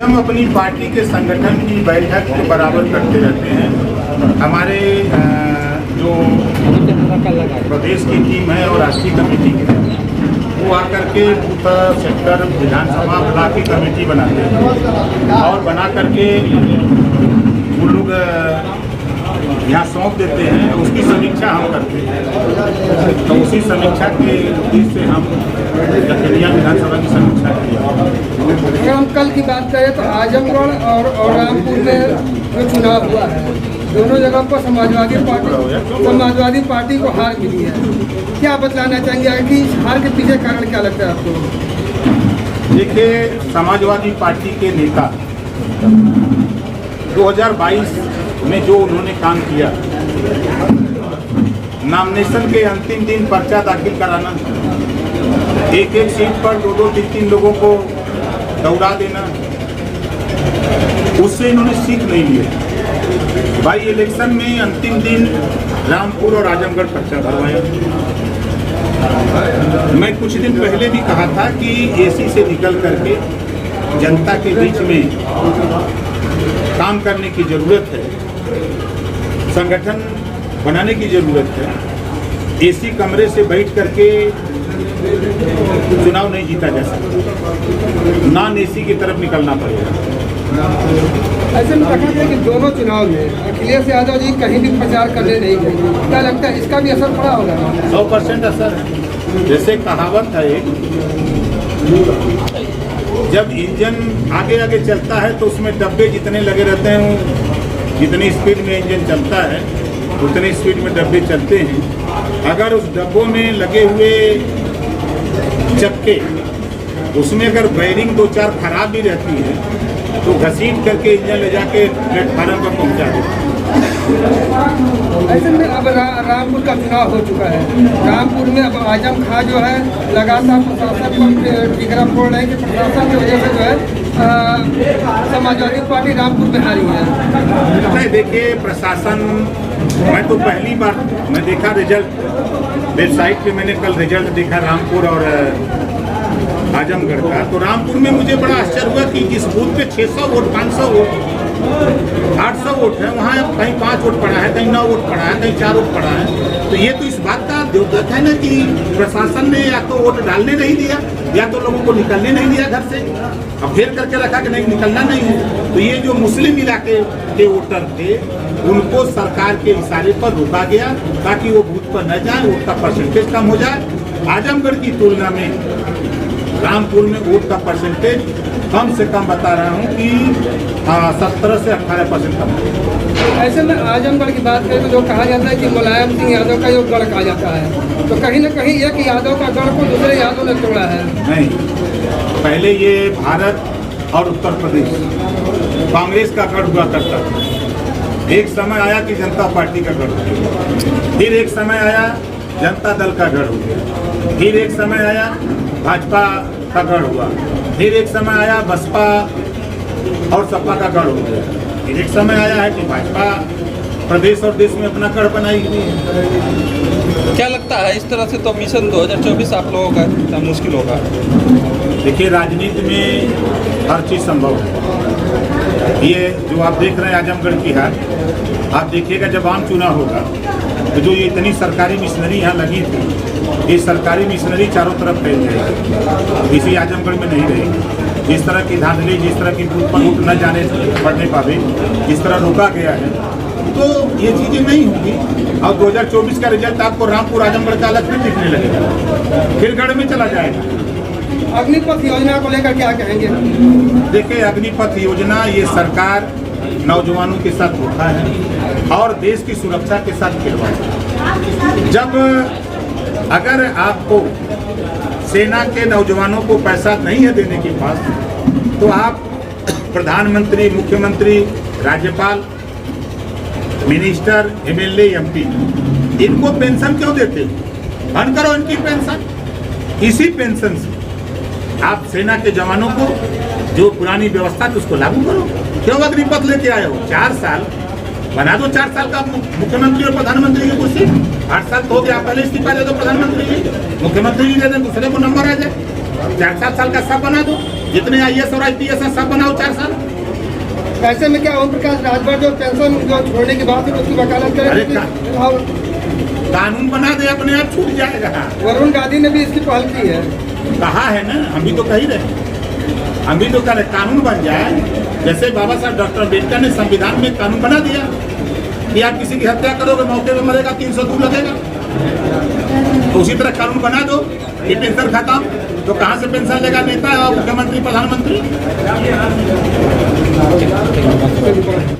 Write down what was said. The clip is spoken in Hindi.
हम अपनी पार्टी के संगठन की बैठक के बराबर करते रहते हैं। हमारे जो प्रदेश की टीम है और राष्ट्रीय कमेटी की वो आकर के बूथ सेक्टर विधानसभा ब्लॉक की कमेटी बनाते हैं और बना करके वो लोग यहाँ सौंप देते हैं। उसकी समीक्षा हम करते हैं, तो उसी समीक्षा के उद्देश्य से हम लखेरिया विधानसभा की समीक्षा किया। अगर हम कल की बात करें तो आजमगढ़ और रामपुर में जो चुनाव हुआ है, दोनों जगह पर समाजवादी पार्टी को हार मिली है। क्या बतलाना चाहेंगे कि इस हार के पीछे कारण क्या लगता है आपको? देखिए, समाजवादी पार्टी के नेता 2022 में जो उन्होंने काम किया, नॉमिनेशन के अंतिम दिन पर्चा दाखिल कराना, एक एक सीट पर दो तीन लोगों को दौड़ा देना, उससे इन्होंने सीख नहीं लिया। भाई इलेक्शन में अंतिम दिन रामपुर और आजमगढ़ पर्चा भरवाया। मैं कुछ दिन पहले भी कहा था कि एसी से निकल करके जनता के बीच में काम करने की जरूरत है, संगठन बनाने की जरूरत है। एसी कमरे से बैठ करके चुनाव नहीं जीता जा सकता, नॉन एसी की तरफ निकलना पड़ेगा। ऐसे में कहा है कि दोनों चुनाव में अखिलेश यादव जी कहीं भी प्रचार करने नहीं गए, क्या लगता है इसका भी असर पड़ा होगा? 100% असर है। जैसे कहावत है, जब इंजन आगे आगे चलता है तो उसमें डब्बे जितने लगे रहते हैं, जितनी स्पीड में इंजन चलता है उतनी स्पीड में डब्बे चलते हैं। अगर उस डब्बों में लगे हुए चक्के, उसमें अगर बेयरिंग 2-4 खराब भी रहती है तो घसीट करके इंजन ले जाके प्लेटफार्म पर पहुंचा देते हैं। ऐसे में अब रामपुर का चुनाव हो चुका है। रामपुर में अब आजम खां जो है लगातार प्रशासन पर टिकरा फोड़ रहे हैं कि प्रशासन की वजह से जो है समाजवादी पार्टी रामपुर में हारी है। नहीं, देखिए, प्रशासन, मैं तो पहली बार मैं देखा रिजल्ट वेबसाइट पे, मैंने कल रिजल्ट देखा रामपुर और आजमगढ़ का। तो रामपुर में मुझे बड़ा आश्चर्य हुआ कि जिस बूथ पे 600 वोट, 500 वोट, 800 वोट है, वहाँ कहीं 5 वोट पड़ा है, कहीं 9 वोट पड़ा है, कहीं 4 वोट पड़ा है। तो ये तो इस बात का द्योतक है ना कि प्रशासन ने या तो वोट डालने नहीं दिया या तो लोगों को निकलने नहीं दिया घर से, अब घेर करके रखा कि नहीं निकलना नहीं है। तो ये जो मुस्लिम इलाके के वोटर थे उनको सरकार के इशारे पर रोका गया ताकि वो बूथ पर न जाए, वोट का परसेंटेज कम हो जाए। आजमगढ़ की तुलना में रामपुर में वोट का परसेंटेज कम से कम बता रहा हूँ कि 17 से 18% कम। ऐसे में आजमगढ़ की बात करें तो जो कहा जाता है कि मुलायम सिंह यादव का जो गढ़ कहा जाता है, तो कहीं न कहीं एक यादव का गढ़ को दूसरे यादव ने तोड़ा है। नहीं, पहले ये भारत और उत्तर प्रदेश कांग्रेस का गढ़ हुआ करता था। एक समय आया कि जनता पार्टी का गढ़ हो गया, फिर एक समय आया जनता दल का गढ़ हो गया, फिर एक समय आया भाजपा का गढ़ हुआ, फिर एक समय आया बसपा और सपा का गढ़ हो गया, फिर एक समय आया है कि भाजपा प्रदेश और देश में अपना गढ़ बनाई हुई है। क्या लगता है इस तरह से तो मिशन 2024 आप लोगों का मुश्किल होगा? देखिए, राजनीति में हर चीज़ संभव है। ये जो आप देख रहे हैं आजमगढ़ की हार, आप देखिएगा जब आम चुनाव होगा तो जो ये इतनी सरकारी मिशनरी यहाँ लगी थी, ये सरकारी मिशनरी चारों तरफ फैल जाएगी, किसी आजमगढ़ में नहीं रहेगी। जिस तरह की धांधली, जिस तरह की बूथ पर वोट न जाने पड़ने पावे, जिस तरह रोका गया है, तो ये चीज़ें नहीं होंगी। और 2024 का रिजल्ट आपको रामपुर आजमगढ़ का अलग फिर दिखने लगेगा, फिर गढ़ में चला जाएगा। अग्निपथ योजना को लेकर क्या कहेंगे? देखिए, अग्निपथ योजना ये सरकार नौजवानों के साथ धोखा है और देश की सुरक्षा के साथ खिलवाड़ है। जब अगर आपको सेना के नौजवानों को पैसा नहीं है देने के पास, तो आप प्रधानमंत्री, मुख्यमंत्री, राज्यपाल, मिनिस्टर, एमएलए, एमपी, इनको पेंशन क्यों देते? बंद करो इनकी पेंशन। इसी पेंशन से आप सेना के जवानों को जो पुरानी व्यवस्था थी उसको लागू करो। क्यों अग्निपथ लेके आए हो? 4 साल बना दो, 4 साल का मुख्यमंत्री और प्रधानमंत्री की कुर्सी। 8 साल तो हो गया, पहले इस्तीफा दे दो प्रधानमंत्री जी, मुख्यमंत्री जी दे दें, दूसरे को नंबर आ जाए। 4-7 साल का सब बना दो, जितने IAS और IPS है सब बनाओ 4 साल। ऐसे में क्या ओम प्रकाश राजभर जो पेंशन जो छोड़ने की बात है उसकी वकालत अरे करें? कानून बना दे, अपने आप छूट जाएगा। वरुण गांधी ने भी इसकी पहल की है। कहा है ना, हम भी तो कह ही रहे, हम भी तो कह रहे कानून बन जाए। जैसे बाबा साहब डॉक्टर अम्बेडकर ने संविधान में कानून बना दिया कि आप किसी की हत्या करोगे मौके पर मरेगा, 302 लगेगा। तो उसी तरह कानून बना दो कि पेंशन खत्म, तो कहाँ से पेंशन लेगा नेता और मुख्यमंत्री प्रधानमंत्री?